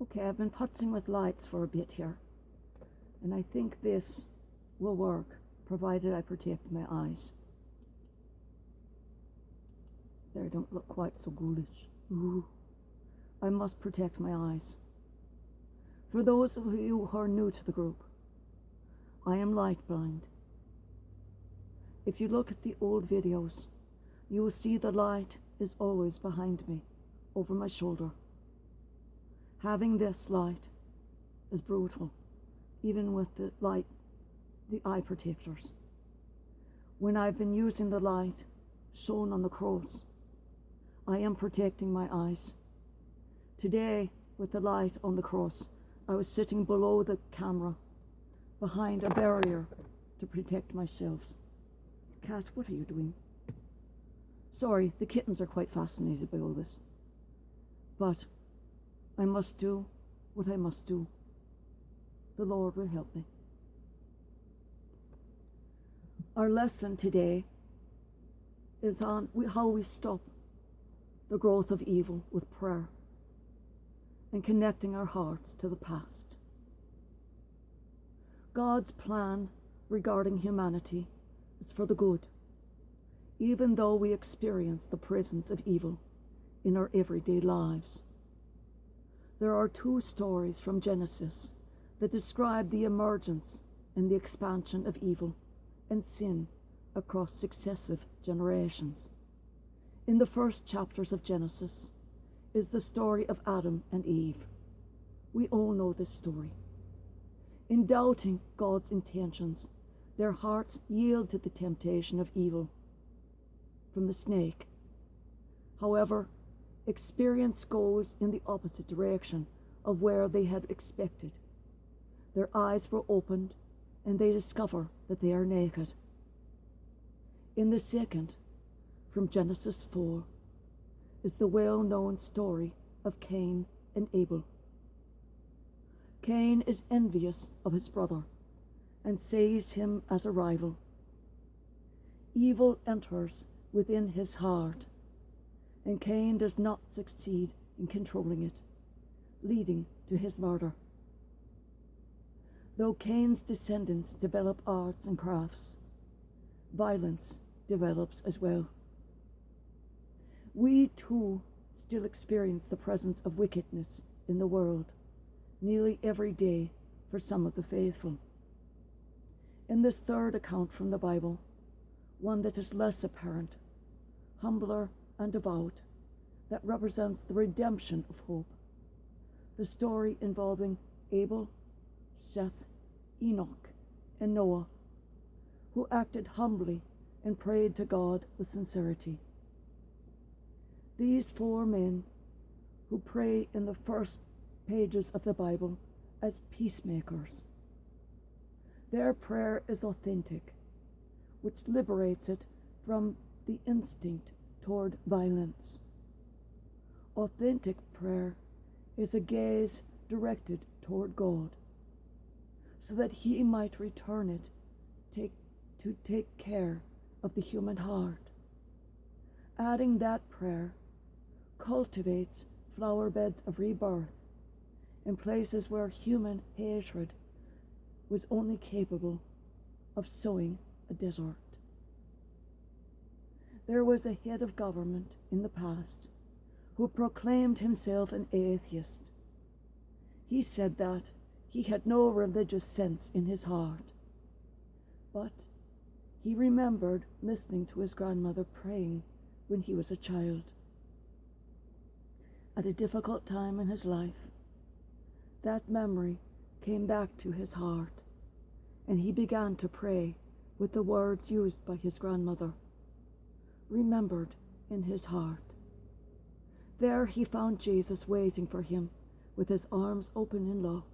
Okay, I've been putzing with lights for a bit here, and I think this will work, provided I protect my eyes. They don't look quite so ghoulish. Ooh. I must protect my eyes. For those of you who are new to the group, I am light blind. If you look at the old videos, you will see the light is always behind me, over my shoulder. Having this light is brutal, even with the eye protectors. When I've been using the light shown on the cross, I am protecting my eyes. Today, with the light on the cross, I was sitting below the camera, behind a barrier to protect myself. Cat, what are you doing? Sorry, the kittens are quite fascinated by all this. But I must do what I must do. The Lord will help me. Our lesson today is on how we stop the growth of evil with prayer and connecting our hearts to the past. God's plan regarding humanity is for the good, even though we experience the presence of evil in our everyday lives. There are two stories from Genesis that describe the emergence and the expansion of evil and sin across successive generations. In the first chapters of Genesis is the story of Adam and Eve. We all know this story. In doubting God's intentions, their hearts yield to the temptation of evil from the snake. However, experience goes in the opposite direction of where they had expected. Their eyes were opened and they discover that they are naked. In the second, from Genesis 4, is the well-known story of Cain and Abel. Cain is envious of his brother and sees him as a rival. Evil enters within his heart, and Cain does not succeed in controlling it, leading to his murder. Though Cain's descendants develop arts and crafts, violence develops as well. We too still experience the presence of wickedness in the world, nearly every day for some of the faithful. In this third account from the Bible, one that is less apparent, humbler and devout, that represents the redemption of hope, the story involving Abel, Seth, Enoch, and Noah, who acted humbly and prayed to God with sincerity. These four men who pray in the first pages of the Bible as peacemakers. Their prayer is authentic, which liberates it from the instinct toward violence. Authentic prayer is a gaze directed toward God, so that He might return it to take care of the human heart. Adding that prayer cultivates flower beds of rebirth in places where human hatred was only capable of sowing a desert. There was a head of government in the past who proclaimed himself an atheist. He said that he had no religious sense in his heart, but he remembered listening to his grandmother praying when he was a child. At a difficult time in his life, that memory came back to his heart, and he began to pray with the words used by his grandmother, remembered in his heart. There he found Jesus waiting for him with his arms open in love,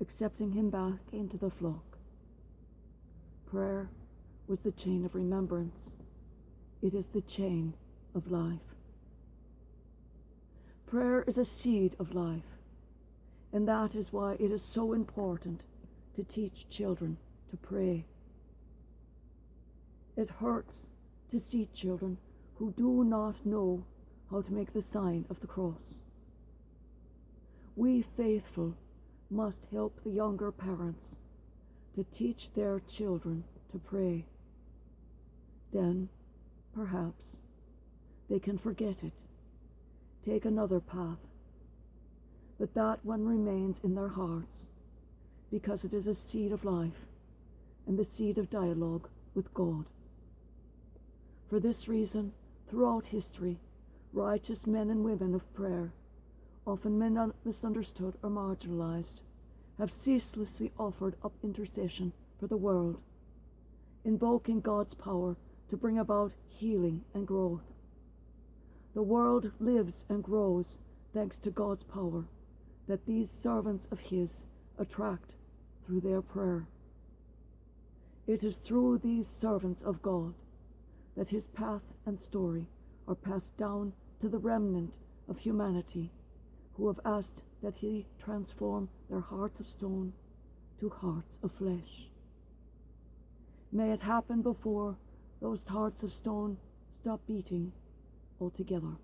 accepting him back into the flock. Prayer was the chain of remembrance. It is the chain of life. Prayer is a seed of life, and that is why it is so important to teach children to pray. It hurts to see children who do not know how to make the sign of the cross. We faithful must help the younger parents to teach their children to pray. Then, perhaps, they can forget it, take another path, but that one remains in their hearts because it is a seed of life and the seed of dialogue with God. For this reason, throughout history, righteous men and women of prayer, often misunderstood or marginalized, have ceaselessly offered up intercession for the world, invoking God's power to bring about healing and growth. The world lives and grows thanks to God's power that these servants of His attract through their prayer. It is through these servants of God that His path and story are passed down to the remnant of humanity who have asked that He transform their hearts of stone to hearts of flesh. May it happen before those hearts of stone stop beating altogether.